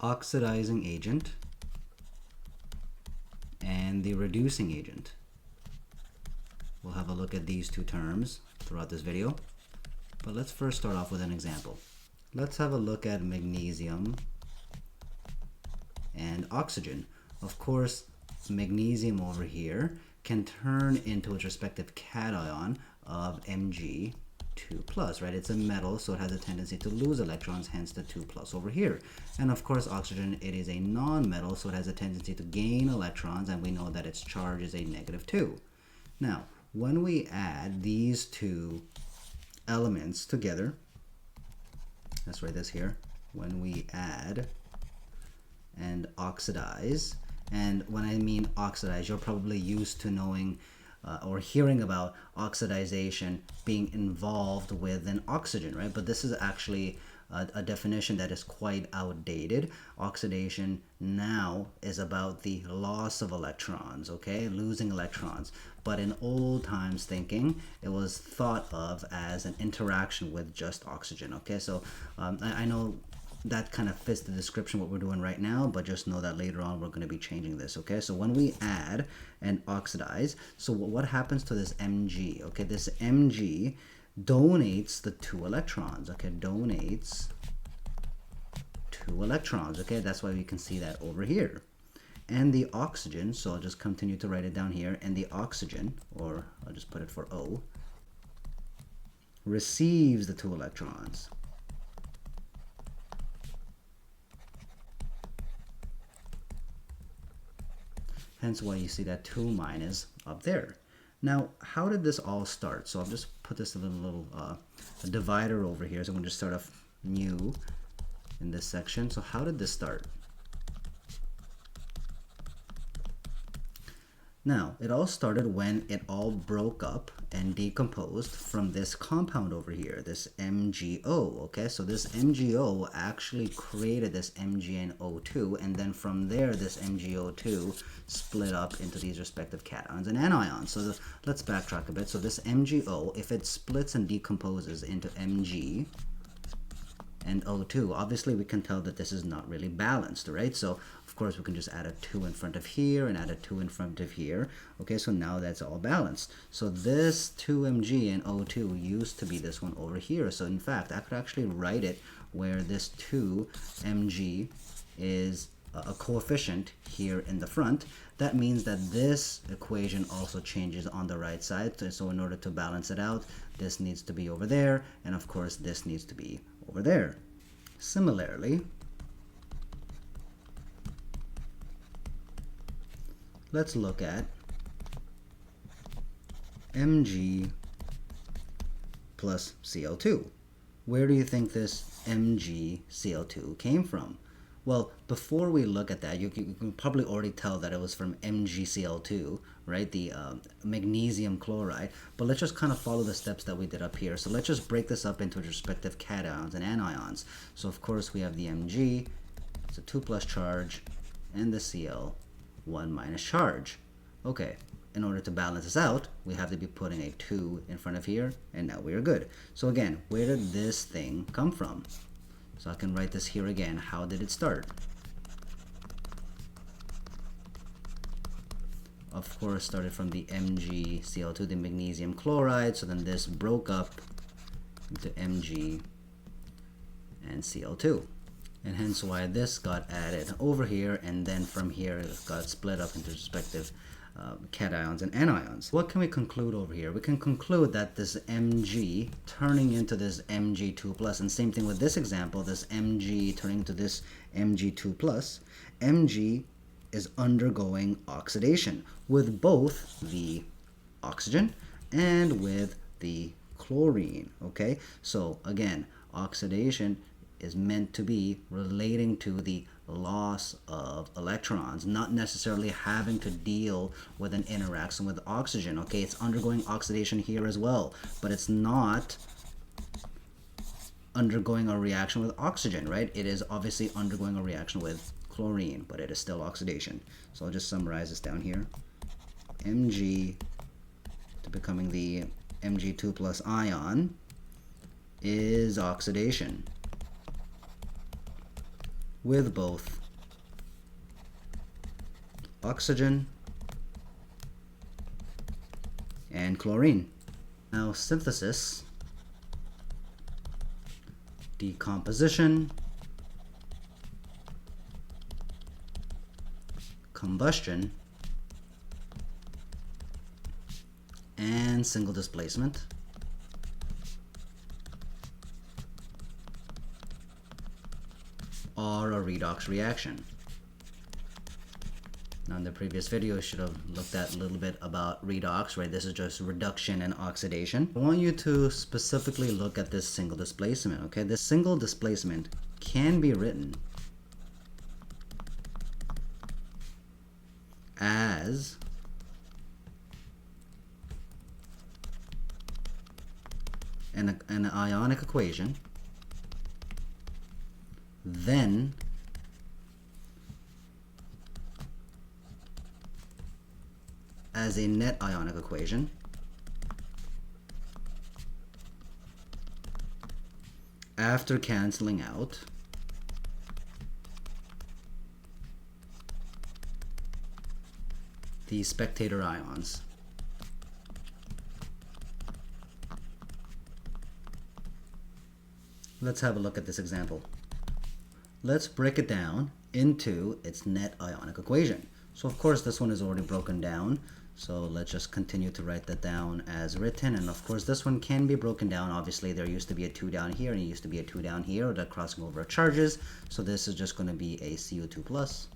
oxidizing agent and the reducing agent. We'll have a look at these two terms throughout this video, but let's first start off with an example. Let's have a look at magnesium and oxygen. Of course, magnesium over here can turn into its respective cation of Mg2+, right? It's a metal, so it has a tendency to lose electrons, hence the 2+ over here. And of course, oxygen, it is a non-metal, so it has a tendency to gain electrons, and we know that its charge is a -2. Now, when we add these two elements together, let's write this here, when we add and oxidize, and when I mean oxidize, you're probably used to knowing or hearing about oxidization being involved with an oxygen, right? But this is actually a definition that is quite outdated. Oxidation now is about the loss of electrons, okay? Losing electrons. But in old times thinking, it was thought of as an interaction with just oxygen, okay? So I know that kind of fits the description what we're doing right now, but just know that later on we're going to be changing this, okay? So when we add and oxidize, so what happens to this Mg, okay? This Mg donates the 2 electrons, okay? Donates 2 electrons, okay? That's why we can see that over here. And the oxygen, so I'll just continue to write it down here, and the oxygen, or I'll just put it for O, receives the 2 electrons. Hence why you see that 2- up there. Now, how did this all start? So I'll just put this in a little divider over here. So I'm going to start off new in this section. So how did this start? Now, it all started when it all broke up and decomposed from this compound over here, this MgO, okay? So this MgO actually created this MgNO2, and then from there, this MgO2 split up into these respective cations and anions. So let's backtrack a bit. So this MgO, if it splits and decomposes into Mg and O2, obviously we can tell that this is not really balanced, right? So of course we can just add a 2 in front of here and add a 2 in front of here. Okay, so now that's all balanced. So this 2Mg and O2 used to be this one over here. So in fact, I could actually write it where this 2Mg is a coefficient here in the front. That means that this equation also changes on the right side. So in order to balance it out, this needs to be over there, and of course this needs to be over there. Similarly, let's look at Mg plus Cl2. Where do you think this MgCl2 came from? Well, before we look at that, you can probably already tell that it was from MgCl2, right? The magnesium chloride. But let's just kind of follow the steps that we did up here. So let's just break this up into respective cations and anions. So of course we have the Mg, it's a 2+ charge, and the Cl, 1- charge. Okay, in order to balance this out, we have to be putting a 2 in front of here, and now we're good. So again, where did this thing come from? So I can write this here again. How did it start? Of course, started from the MgCl2, the magnesium chloride. So then this broke up into Mg and Cl2. And hence why this got added over here, and then from here it got split up into respective cations and anions. What can we conclude over here? We can conclude that this Mg turning into this Mg2+, and same thing with this example, this Mg turning into this Mg2+, Mg is undergoing oxidation with both the oxygen and with the chlorine, okay? So again, oxidation is meant to be relating to the loss of electrons, not necessarily having to deal with an interaction with oxygen, okay? It's undergoing oxidation here as well, but it's not undergoing a reaction with oxygen, right? It is obviously undergoing a reaction with chlorine, but it is still oxidation. So I'll just summarize this down here. Mg to becoming the Mg2+ ion is oxidation. with both oxygen and chlorine. Now synthesis, decomposition, combustion, and single displacement are a redox reaction. Now in the previous video, I should have looked at a little bit about redox, right? This is just reduction and oxidation. I want you to specifically look at this single displacement, okay? This single displacement can be written as an ionic equation, then as a net ionic equation, after canceling out the spectator ions. Let's have a look at this example. Let's break it down into its net ionic equation. So of course this one is already broken down. So let's just continue to write that down as written. And of course this one can be broken down. Obviously there used to be a 2 down here and it used to be a 2 down here, or that crossing over charges. So this is just going to be a CO2 plus.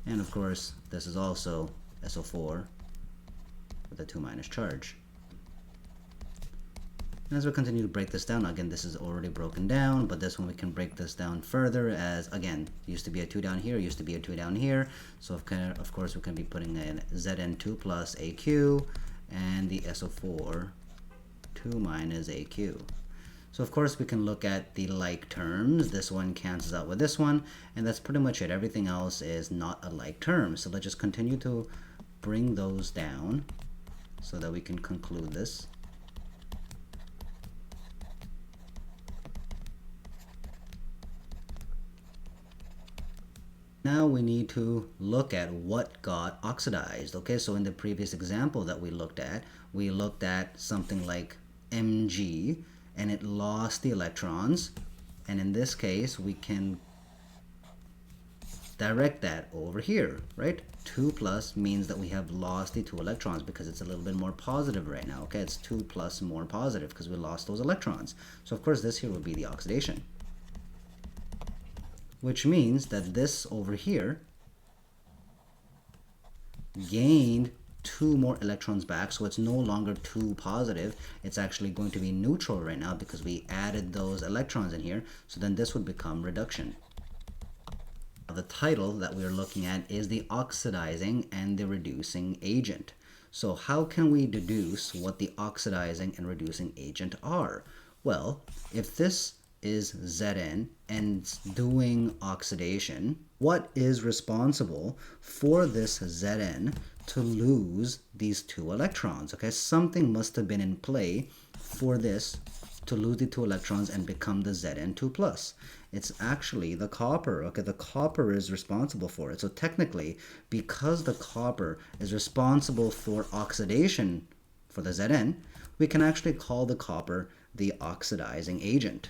And of course this is also SO4 with a 2 minus charge. And as we continue to break this down, again, this is already broken down, but this one we can break this down further as, again, used to be a 2 down here, used to be a 2 down here. So of course we can be putting in Zn2 plus AQ and the SO4 2 minus AQ. So of course we can look at the like terms. This one cancels out with this one, and that's pretty much it. Everything else is not a like term. So let's just continue to bring those down so that we can conclude this. Now we need to look at what got oxidized. Okay, so in the previous example that we looked at something like Mg, and it lost the electrons. And in this case, we can direct that over here, right? 2 plus means that we have lost the 2 electrons because it's a little bit more positive right now. Okay, it's 2 plus more positive because we lost those electrons. So of course this here would be the oxidation, which means that this over here gained 2 more electrons back, so it's no longer 2 positive. It's actually going to be neutral right now because we added those electrons in here. So then this would become reduction. Now the title that we're looking at is the oxidizing and the reducing agent. So how can we deduce what the oxidizing and reducing agent are? Well, if this is Zn and it's doing oxidation, what is responsible for this Zn to lose these 2 electrons? Okay, something must have been in play for this to lose the 2 electrons and become the Zn2 plus. It's actually the copper. Okay, the copper is responsible for it. So technically, because the copper is responsible for oxidation for the Zn, we can actually call the copper the oxidizing agent.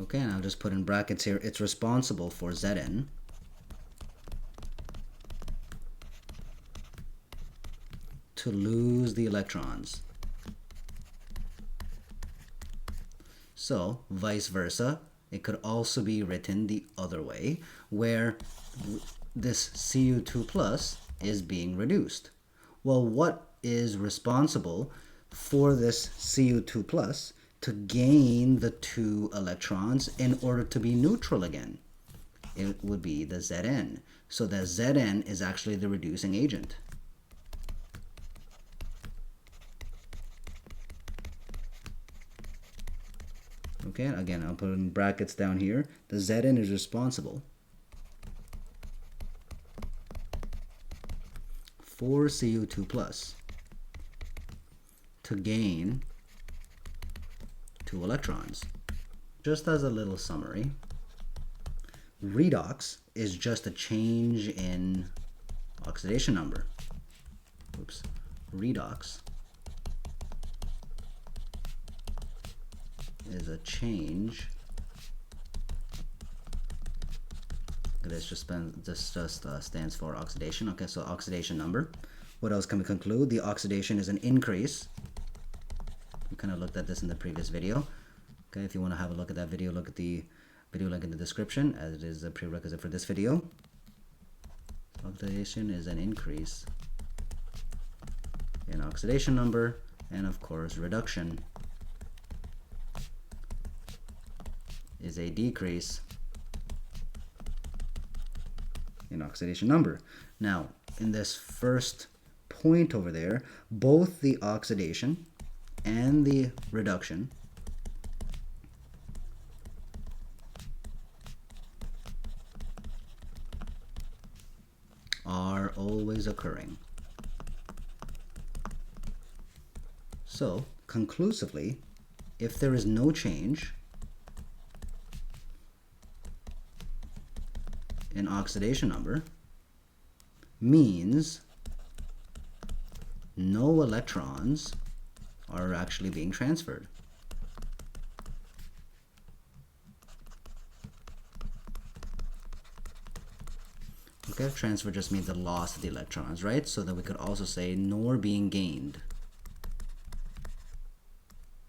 Okay, and I'll just put in brackets here, it's responsible for Zn to lose the electrons. So, vice versa, it could also be written the other way, where this Cu2 plus is being reduced. Well, what is responsible for this Cu2 plus to gain the 2 electrons in order to be neutral again? It would be the Zn. So the Zn is actually the reducing agent. Okay, again, I'll put in brackets down here. The Zn is responsible for Cu2 plus to gain 2 electrons. Just as a little summary, redox is just a change in oxidation number. Oops. Redox is a change. This just stands for oxidation. Okay, so oxidation number. What else can we conclude? The oxidation is an increase. We kind of looked at this in the previous video. Okay, if you want to have a look at that video, look at the video link in the description, as it is a prerequisite for this video. Oxidation is an increase in oxidation number, and of course reduction is a decrease in oxidation number. Now, in this first point over there, both the oxidation and the reduction are always occurring. So, conclusively, if there is no change in oxidation number, means no electrons are actually being transferred. Okay, transfer just means the loss of the electrons, right? So then we could also say nor being gained,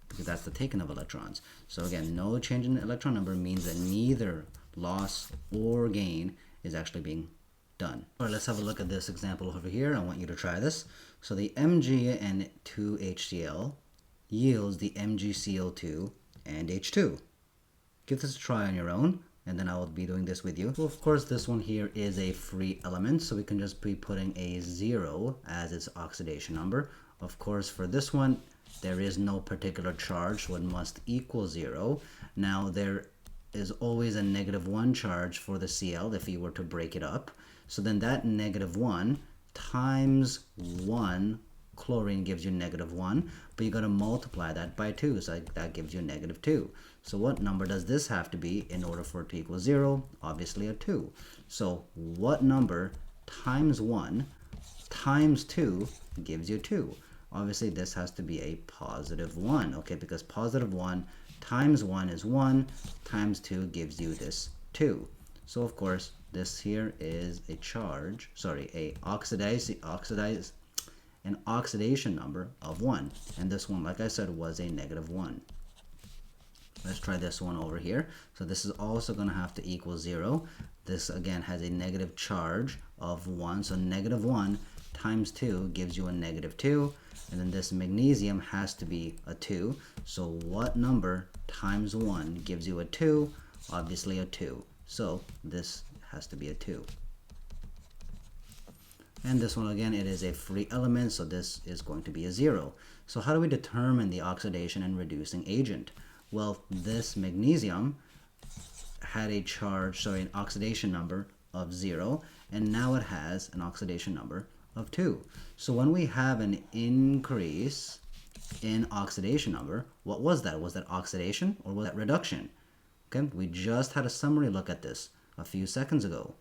because that's the taking of electrons. So again, no change in the electron number means that neither loss or gain is actually being done. All right, let's have a look at this example over here. I want you to try this. So the Mg and 2HCl yields the MgCO2 and H2. Give this a try on your own, and then I will be doing this with you. Well, of course, this one here is a free element, so we can just be putting a 0 as its oxidation number. Of course, for this one, there is no particular charge, so it must equal 0. Now, there is always a -1 charge for the Cl if you were to break it up. So then that -1 times 1 chlorine gives you -1, but you got to multiply that by 2, so that gives you -2. So what number does this have to be in order for it to equal 0? Obviously a 2. So what number times 1 times 2 gives you 2? Obviously this has to be a +1, okay, because +1 times 1 is 1, times 2 gives you this 2. So of course this here is a charge, sorry, an oxidation number of 1, and this one, like I said, was a -1. Let's try this one over here. So this is also going to have to equal 0. This again has a negative charge of 1, so -1 times 2 gives you a -2, and then this magnesium has to be a 2. So what number times 1 gives you a 2? Obviously a 2. So this has to be a 2. And this one again, it is a free element, so this is going to be a 0. So how do we determine the oxidation and reducing agent? Well, this magnesium had a charge, sorry, an oxidation number of 0, and now it has an oxidation number of 2. So when we have an increase in oxidation number, what was that? Was that oxidation or was that reduction? Okay, we just had a summary look at this a few seconds ago.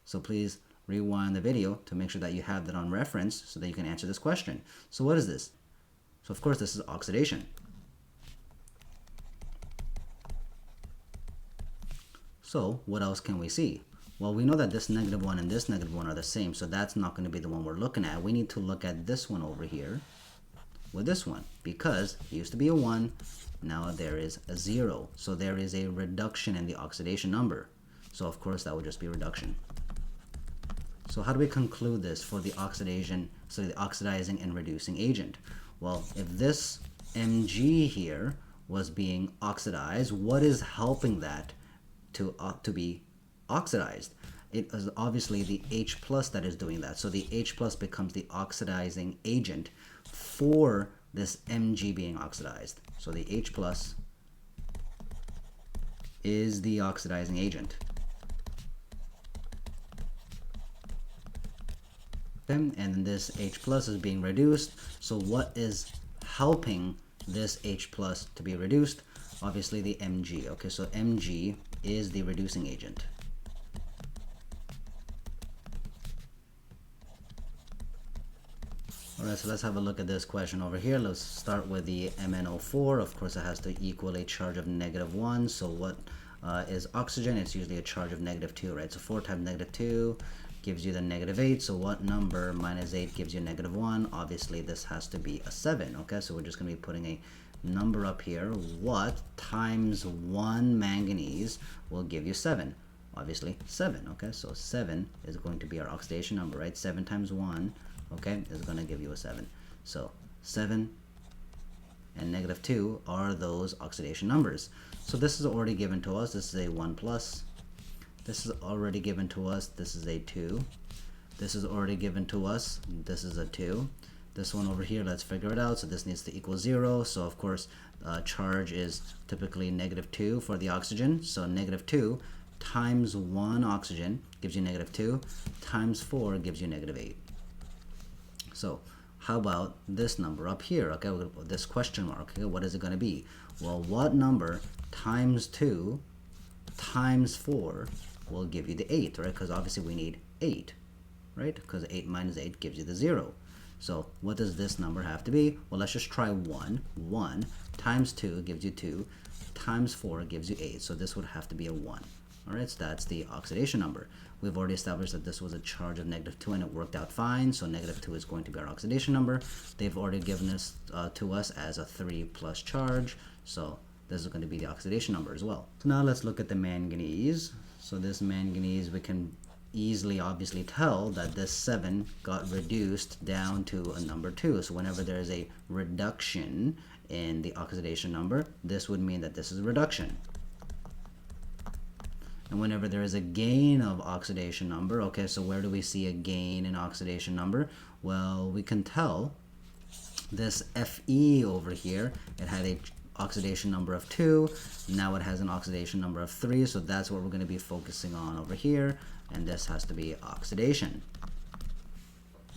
So please rewind the video to make sure that you have that on reference so that you can answer this question. So what is this? So of course this is oxidation. So what else can we see? Well, we know that this -1 and this -1 are the same, so that's not going to be the one we're looking at. We need to look at this one over here with this one, because it used to be a 1, now there is a 0. So there is a reduction in the oxidation number. So of course that would just be reduction. So how do we conclude this for the oxidation, so the oxidizing and reducing agent? Well, if this Mg here was being oxidized, what is helping that to be oxidized? It is obviously the H plus that is doing that. So the H plus becomes the oxidizing agent for this Mg being oxidized. So the H plus is the oxidizing agent. Okay? And then this H plus is being reduced. So what is helping this H plus to be reduced? Obviously the Mg. Okay, so Mg is the reducing agent. Alright, so let's have a look at this question over here. Let's start with the MnO4. Of course, it has to equal a charge of -1. So what is oxygen? It's usually a charge of -2, right? So 4 times -2 gives you the -8. So what number minus 8 gives you -1? Obviously, this has to be a 7. Okay, so we're just going to be putting a number up here. What times 1 manganese will give you 7? Obviously, 7. Okay, so 7 is going to be our oxidation number, right? 7 times 1, okay, is going to give you a 7. So 7 and -2 are those oxidation numbers. So this is already given to us. This is a 1 plus. This is already given to us. This is a 2. This is already given to us. This is a 2. This one over here, let's figure it out. So this needs to equal 0. So of course, charge is typically -2 for the oxygen. So -2 times 1 oxygen gives you -2, times 4 gives you -8. So how about this number up here? Okay, this question mark. Okay, what is it going to be? Well, what number times 2 times 4 will give you the 8, right? Because obviously we need 8, right? Because 8 minus 8 gives you the 0. So what does this number have to be? Well, let's just try 1. 1 times 2 gives you 2, times 4 gives you 8. So this would have to be a 1. All right, so that's the oxidation number. We've already established that this was a charge of -2 and it worked out fine. So -2 is going to be our oxidation number. They've already given this to us as a 3 plus charge. So this is going to be the oxidation number as well. So now let's look at the manganese. So this manganese, we can easily obviously tell that this 7 got reduced down to a number 2. So whenever there is a reduction in the oxidation number, this would mean that this is a reduction. And whenever there is a gain of oxidation number, okay, so where do we see a gain in oxidation number? Well, we can tell this Fe over here, it had a oxidation number of 2, now it has an oxidation number of 3, so that's what we're going to be focusing on over here, and this has to be oxidation.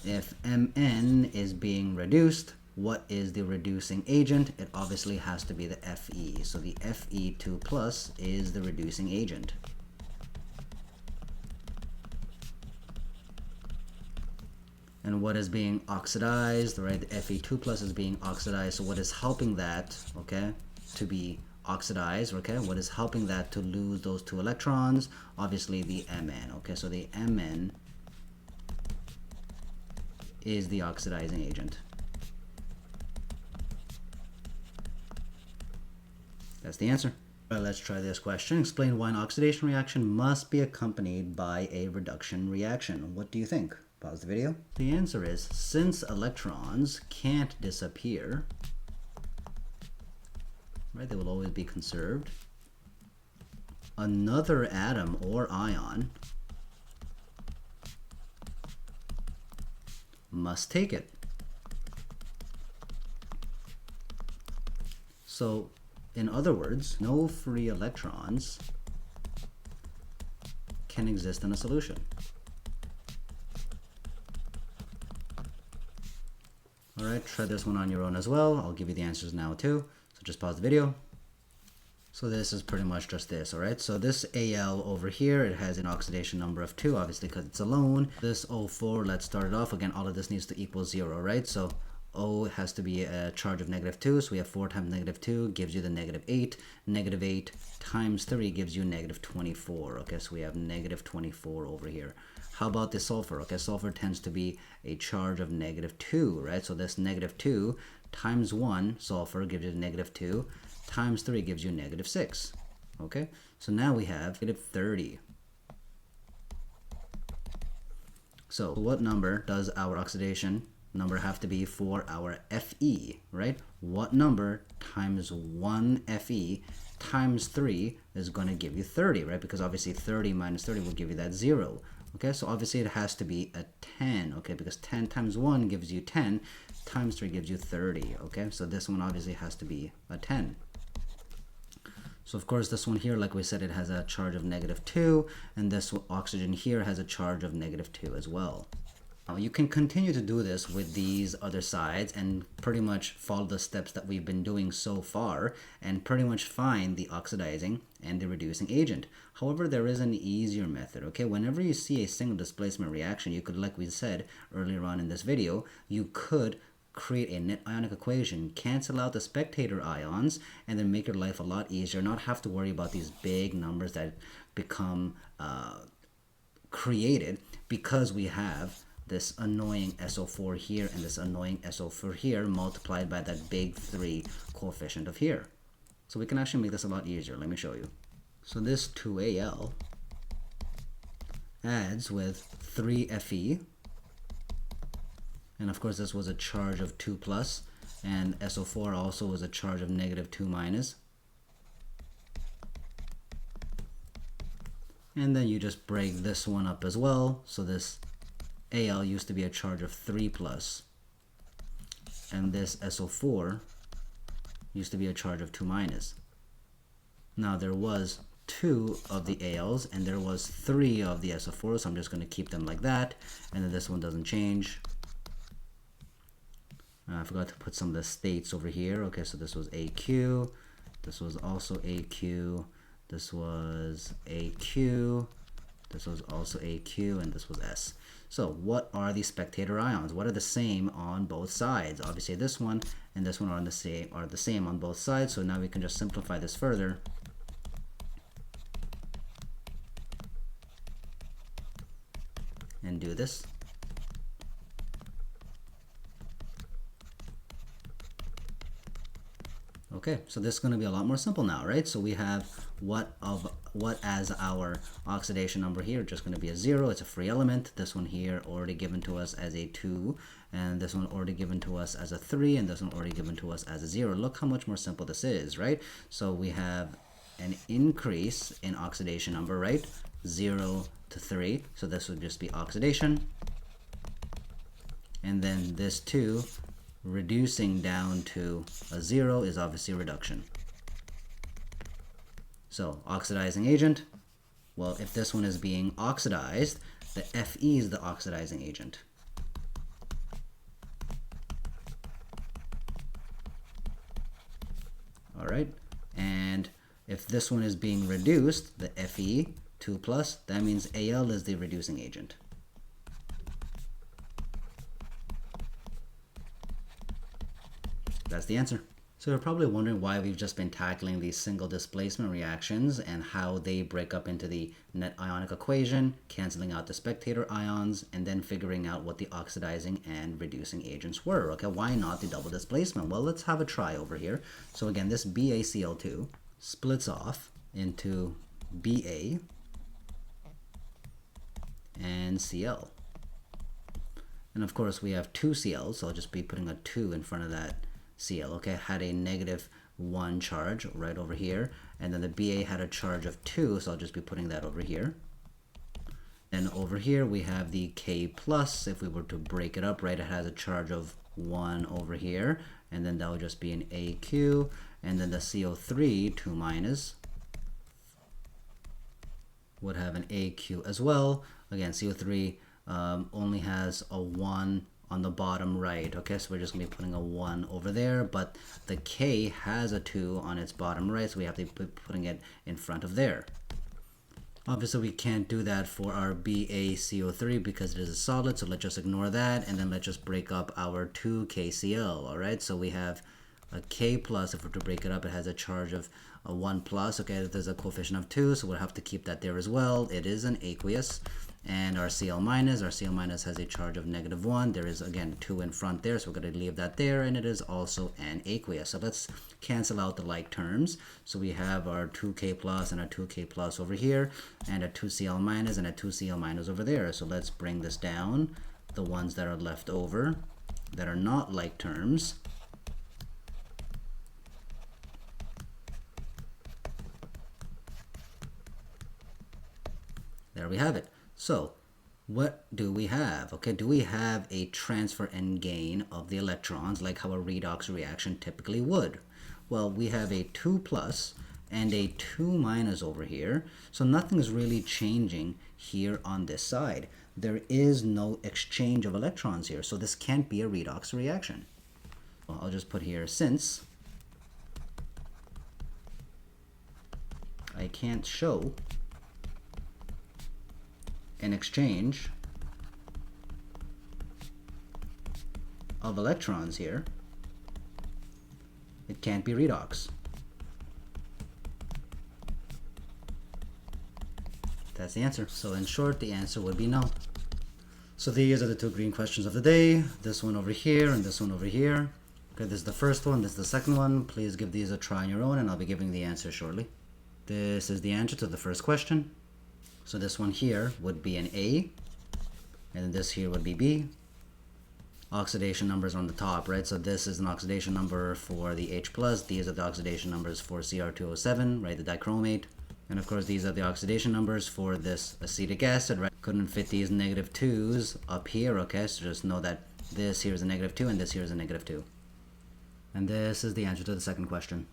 If Mn is being reduced, what is the reducing agent? It obviously has to be the Fe, so the Fe2 plus is the reducing agent. And what is being oxidized, right? The Fe2 plus is being oxidized. So what is helping that, okay, to be oxidized, okay? What is helping that to lose those 2 electrons? Obviously the Mn, okay? So the Mn is the oxidizing agent. That's the answer. All right, let's try this question. Explain why an oxidation reaction must be accompanied by a reduction reaction. What do you think? Pause the video. The answer is, since electrons can't disappear, right, they will always be conserved, another atom or ion must take it. So, in other words, no free electrons can exist in a solution. All right, try this one on your own as well. I'll give you the answers now too. So just pause the video. So this is pretty much just this, all right? So this Al over here, it has an oxidation number of 2, obviously because it's alone. This O4, let's start it off. Again, all of this needs to equal 0, right? So O has to be a charge of -2, so we have 4 times -2 gives you the -8. -8 times 3 gives you -24, okay? So we have -24 over here. How about the sulfur? Okay, sulfur tends to be a charge of -2, right? So this -2 times 1 sulfur gives you -2, times 3 gives you -6. Okay, so now we have -30. So what number does our oxidation number have to be for our Fe, right? What number times 1 Fe times 3 is going to give you 30, right? Because obviously 30 minus 30 will give you that 0. Okay, so obviously it has to be a 10, okay, because 10 times 1 gives you 10, times 3 gives you 30, okay? So this one obviously has to be a 10. So of course this one here, like we said, it has a charge of -2, and this oxygen here has a charge of -2 as well. Now, you can continue to do this with these other sides and pretty much follow the steps that we've been doing so far and pretty much find the oxidizing and the reducing agent. However, there is an easier method, okay? Whenever you see a single displacement reaction, you could, like we said earlier on in this video, you could create a net ionic equation, cancel out the spectator ions, and then make your life a lot easier, not have to worry about these big numbers that become created because we have this annoying SO4 here and this annoying SO4 here multiplied by that big 3 coefficient of here. So we can actually make this a lot easier. Let me show you. So this 2Al adds with 3Fe, and of course this was a charge of 2 plus, and SO4 also was a charge of negative 2 minus. And then you just break this one up as well. So this Al used to be a charge of 3 plus, and this SO4 used to be a charge of 2 minus. Now there was 2 of the Als and there was 3 of the SO4, so I'm just going to keep them like that, and then this one doesn't change. I forgot to put some of the states over here. Okay, so this was AQ, this was also AQ, this was AQ, this was also AQ, and this was S. So what are the spectator ions? What are the same on both sides? Obviously this one and this one are the same on both sides, so now we can just simplify this further. And do this. Okay, so this is going to be a lot more simple now, right? So we have what as our oxidation number here, just going to be a 0. It's a free element. This one here already given to us as a 2, and this one already given to us as a 3, and this one already given to us as a 0. Look how much more simple this is, right? So we have an increase in oxidation number, right? 0 to 3. So this would just be oxidation. And then this 2 reducing down to a 0 is obviously reduction. So oxidizing agent, well, if this one is being oxidized, the Fe is the oxidizing agent. All right, and if this one is being reduced, the Fe 2 plus, that means Al is the reducing agent. That's the answer. So you're probably wondering why we've just been tackling these single displacement reactions and how they break up into the net ionic equation, canceling out the spectator ions, and then figuring out what the oxidizing and reducing agents were. Okay, why not the double displacement? Well, let's have a try over here. So again, this BaCl2 splits off into Ba and Cl. And of course we have 2 Cl, so I'll just be putting a 2 in front of that Cl. Okay, had a negative 1 charge right over here, and then the Ba had a charge of 2, so I'll just be putting that over here. And over here we have the K plus. If we were to break it up, right, it has a charge of 1 over here, and then that would just be an AQ, and then the CO3 2 minus would have an AQ as well. Again, CO3 only has a 1 on the bottom right. Okay, so we're just going to be putting a 1 over there, but the K has a 2 on its bottom right, so we have to be putting it in front of there. Obviously we can't do that for our BaCO3 because it is a solid, so let's just ignore that, and then let's just break up our 2KCl. all right, so we have a K plus. If we're to break it up, it has a charge of a 1 plus. Okay, there's a coefficient of 2, so we'll have to keep that there as well. It is an aqueous. And our Cl minus has a charge of negative 1. There is, again, 2 in front there, so we're going to leave that there, and it is also an aqueous. So let's cancel out the like terms. So we have our 2K plus and a 2K plus over here, and a 2Cl minus and a 2Cl minus over there. So let's bring this down, the ones that are left over that are not like terms. There we have it. So what do we have? Okay, do we have a transfer and gain of the electrons like how a redox reaction typically would? Well, we have a 2 plus and a 2 minus over here, so nothing's really changing here on this side. there is no exchange of electrons here, so this can't be a redox reaction. Well, I'll just put here, since I can't show an exchange of electrons here, it can't be redox. That's the answer. So in short, the answer would be no. So these are the two green questions of the day. This one over here and this one over here. Okay, this is the first one, this is the second one. Please give these a try on your own and I'll be giving the answer shortly. This is the answer to the first question. So this one here would be an A, and this here would be B. Oxidation numbers on the top, right? So this is an oxidation number for the H+. These are the oxidation numbers for Cr2O7, right? The dichromate. And of course, these are the oxidation numbers for this acetic acid, right? Couldn't fit these -2's up here, okay? So just know that this here is a -2 and this here is a -2. And this is the answer to the second question.